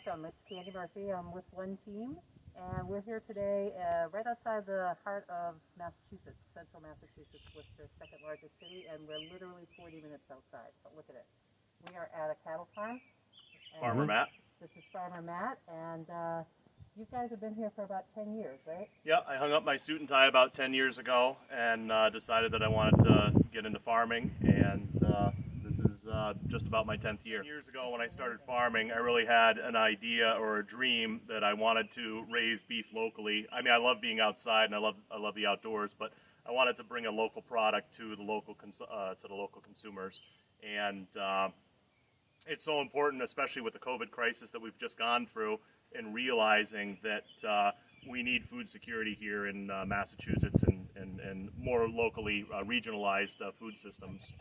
welcome. It's Candy Murphy. I'm with One Team, and we're here today right outside the heart of Massachusetts, central Massachusetts, Worcester, second largest city, and we're literally 40 minutes outside. But look at it. We are at a cattle farm. Farmer Matt. This is Farmer Matt, and you guys have been here for about 10 years, right? Yeah, I hung up my suit and tie about 10 years ago and decided that I wanted to get into farming, and this is just about my 10th year. 10 years ago when I started farming, I really had an idea or a dream that I wanted to raise beef locally. I mean, I love being outside and I love the outdoors, but I wanted to bring a local product to the local consumers, and it's so important, especially with the COVID crisis that we've just gone through, and realizing that we need food security here in Massachusetts and more locally regionalized food systems.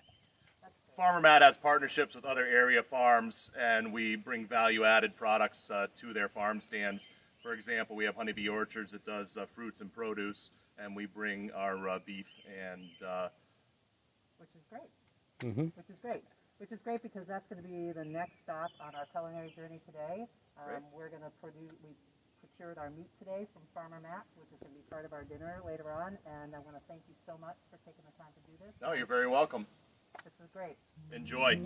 Farmer Matt has partnerships with other area farms, and we bring value-added products to their farm stands. For example, we have Honeybee Orchards that does fruits and produce, and we bring our beef and... Which is great. Which is great because that's going to be the next stop on our culinary journey today. We procured our meat today from Farmer Matt, which is going to be part of our dinner later on, and I want to thank you so much for taking the time to do this. No, you're very welcome. This is great. Enjoy.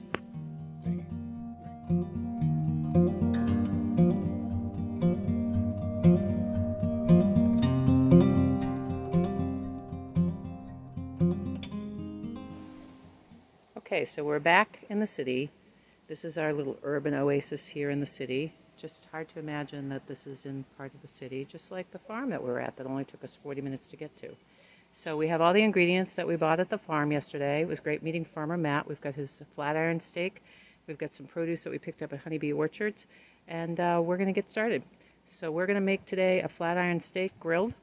Okay, so we're back in the city. This is our little urban oasis here in the city. Just hard to imagine that this is in part of the city, just like the farm that we're at that only took us 40 minutes to get to. So we have all the ingredients that we bought at the farm yesterday. It was great meeting Farmer Matt. We've got his flat iron steak. We've got some produce that we picked up at Honeybee Orchards, and we're going to get started. So we're going to make today a flat iron steak grilled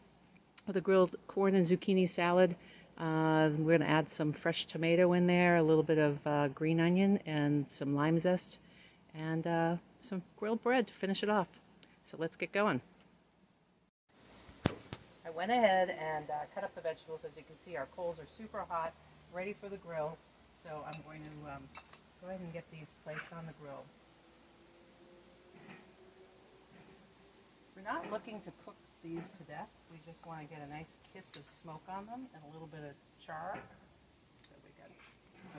with a grilled corn and zucchini salad. We're going to add some fresh tomato in there, a little bit of green onion, and some lime zest, and some grilled bread to finish it off. So let's get going. I went ahead and cut up the vegetables. As you can see, our coals are super hot, ready for the grill. So I'm going to go ahead and get these placed on the grill. We're not looking to cook these to death. We just want to get a nice kiss of smoke on them and a little bit of char. So I'm going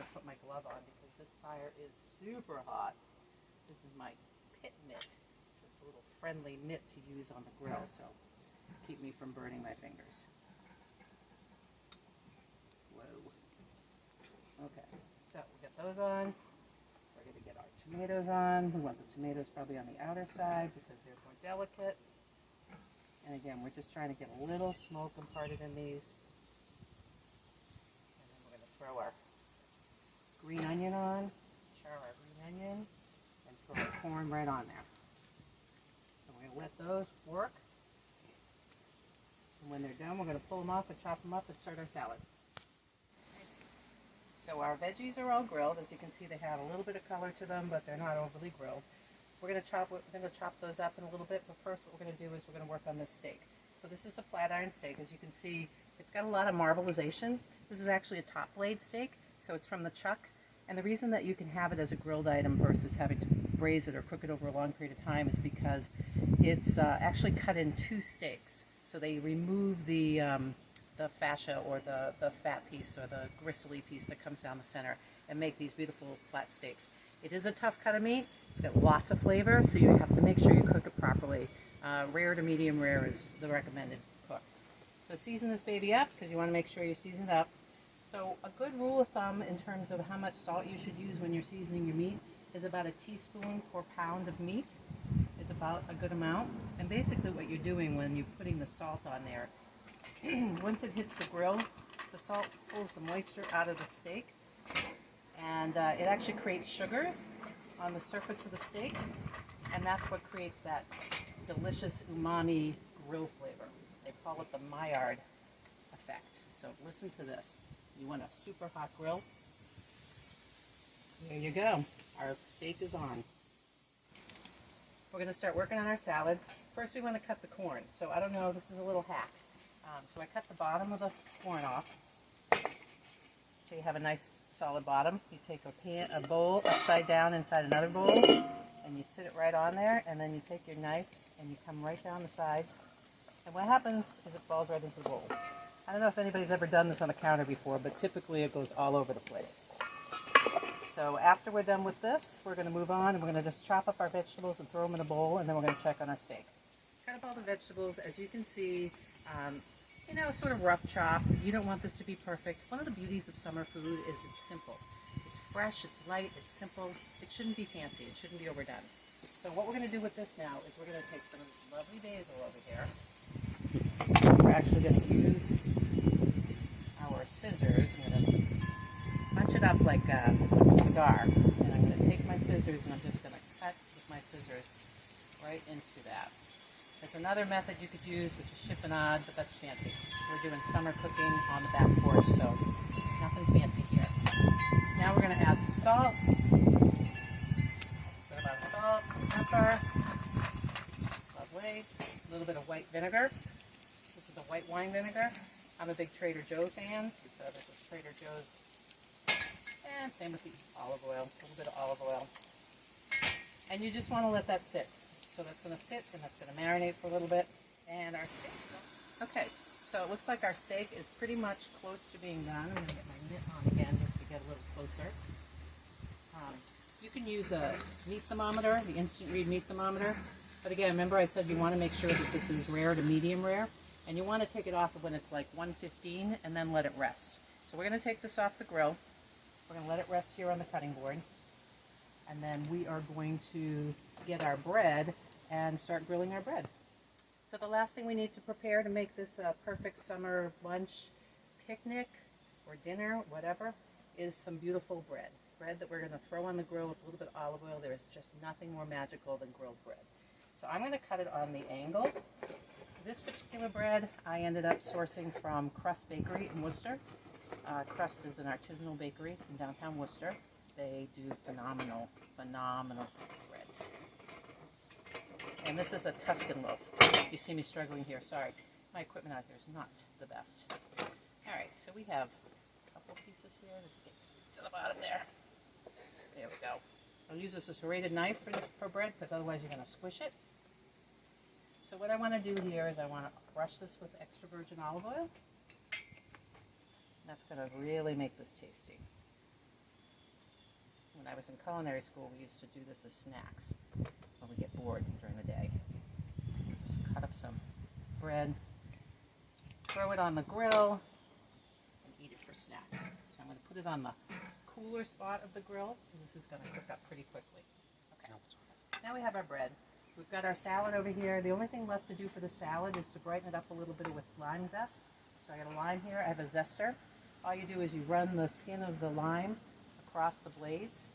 to put my glove on because this fire is super hot. This is my pit mitt. So it's a little friendly mitt to use on the grill, so keep me from burning my fingers. Whoa. Okay, so we'll get those on. We're going to get our tomatoes on. We want the tomatoes probably on the outer side because they're more delicate. And again, we're just trying to get a little smoke imparted in these. And then we're going to throw our green onion on, char our green onion, and throw our corn right on there. So we're going to let those work. And when they're done, we're going to pull them off and chop them up and start our salad. So our veggies are all grilled. As you can see, they have a little bit of color to them, but they're not overly grilled. We're going to chop those up in a little bit, but first what we're going to do is we're going to work on this steak. So this is the flat iron steak. As you can see, it's got a lot of marbleization. This is actually a top blade steak, so it's from the chuck. And the reason that you can have it as a grilled item versus having to braise it or cook it over a long period of time is because it's actually cut in two steaks. So they remove the fascia or the fat piece or the gristly piece that comes down the center and make these beautiful flat steaks. It is a tough cut of meat. It's got lots of flavor, so you have to make sure you cook it properly. Rare to medium rare is the recommended cook. So season this baby up because you want to make sure you season it up. So a good rule of thumb in terms of how much salt you should use when you're seasoning your meat is about a teaspoon per pound of meat is about a good amount. And basically what you're doing when you're putting the salt on there, once it hits the grill, the salt pulls the moisture out of the steak. And it actually creates sugars on the surface of the steak, and that's what creates that delicious umami grill flavor. They call it the Maillard effect. So listen to this. You want a super hot grill? There you go. Our steak is on. We're going to start working on our salad. First we want to cut the corn. So I don't know, this is a little hack. So I cut the bottom of the corn off. So you have a nice solid bottom. You take a bowl upside down inside another bowl, and and you sit it right on there, and then you take your knife and you come right down the sides. And what happens is it falls right into the bowl. I don't know if anybody's ever done this on a counter before, but typically it goes all over the place. So after we're done with this, we're going to move on and we're going to just chop up our vegetables and throw them in a bowl, and then we're going to check on our steak. Cut up all the vegetables. As you can see, sort of rough chop. You don't want this to be perfect. One of the beauties of summer food is it's simple. It's fresh, it's light, it's simple. It shouldn't be fancy. It shouldn't be overdone. So what we're going to do with this now is we're going to take some of this lovely basil over here. We're actually going to use our scissors. I'm going to bunch it up like a cigar. And I'm going to take my scissors and I'm just going to cut with my scissors right into that. There's another method you could use, which is chiffonade, but that's fancy. We're doing summer cooking on the back porch, so nothing fancy here. Now we're going to add some salt. A bit of salt, some pepper. Lovely. A little bit of white vinegar. This is a white wine vinegar. I'm a big Trader Joe's fan, so this is Trader Joe's. And same with the olive oil, a little bit of olive oil. And you just want to let that sit. So that's going to sit and that's going to marinate for a little bit. And our steak. Okay, so it looks like our steak is pretty much close to being done. I'm going to get my mitt on again just to get a little closer. You can use a meat thermometer, the instant read meat thermometer. But again, remember I said you want to make sure that this is rare to medium rare. And you want to take it off when it's like 115 and then let it rest. So we're going to take this off the grill. We're going to let it rest here on the cutting board. And then we are going to get our bread and start grilling our bread. So the last thing we need to prepare to make this a perfect summer lunch, picnic, or dinner, whatever, is some beautiful bread. Bread that we're going to throw on the grill with a little bit of olive oil. There is just nothing more magical than grilled bread. So I'm going to cut it on the angle. This particular bread I ended up sourcing from Crust Bakery in Worcester. Crust is an artisanal bakery in downtown Worcester. They do phenomenal breads. And this is a Tuscan loaf. You see me struggling here, sorry. My equipment out here is not the best. Alright, so we have a couple pieces here. Just get to the bottom there. There we go. I'll use this as a serrated knife for bread because otherwise you're going to squish it. So what I want to do here is I want to brush this with extra virgin olive oil. That's going to really make this tasty. When I was in culinary school, we used to do this as snacks when we get bored during the day. Just cut up some bread, throw it on the grill, and eat it for snacks. So I'm going to put it on the cooler spot of the grill because this is going to cook up pretty quickly. Okay. Now we have our bread. We've got our salad over here. The only thing left to do for the salad is to brighten it up a little bit with lime zest. So I got a lime here. I have a zester. All you do is you run the skin of the lime across the blades,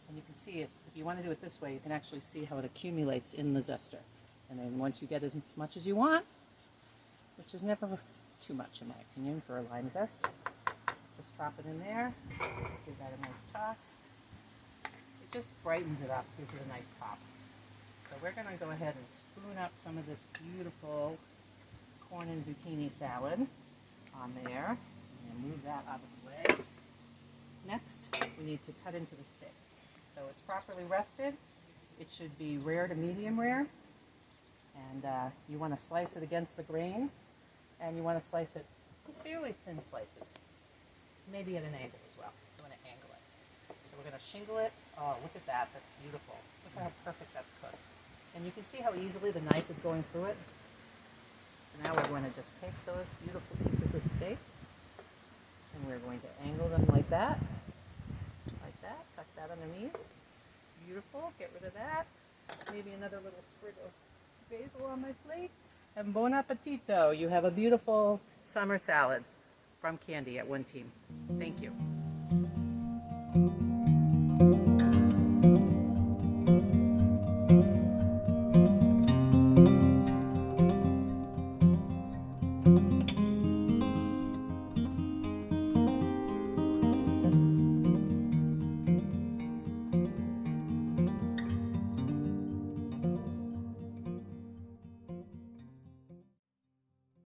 and you can see it. If you want to do it this way, you can actually see how it accumulates in the zester. And then once you get as much as you want, which is never too much in my opinion for a lime zest, just drop it in there, give that a nice toss. It just brightens it up, gives it a nice pop. So we're going to go ahead and spoon up some of this beautiful corn and zucchini salad on there. And move that out of the way. Next, we need to cut into the steak. So it's properly rested. It should be rare to medium rare. And you want to slice it against the grain. And you want to slice it fairly thin slices. Maybe at an angle as well. You want to angle it. So we're going to shingle it. Oh, look at that. That's beautiful. Look at how perfect that's cooked. And you can see how easily the knife is going through it. So now we're going to just take those beautiful pieces of steak. And we're going to angle them like that. Like that. Tuck that underneath. Beautiful. Get rid of that. Maybe another little sprig of basil on my plate. And bon appetito. You have a beautiful summer salad from Candy at One Team. Thank you.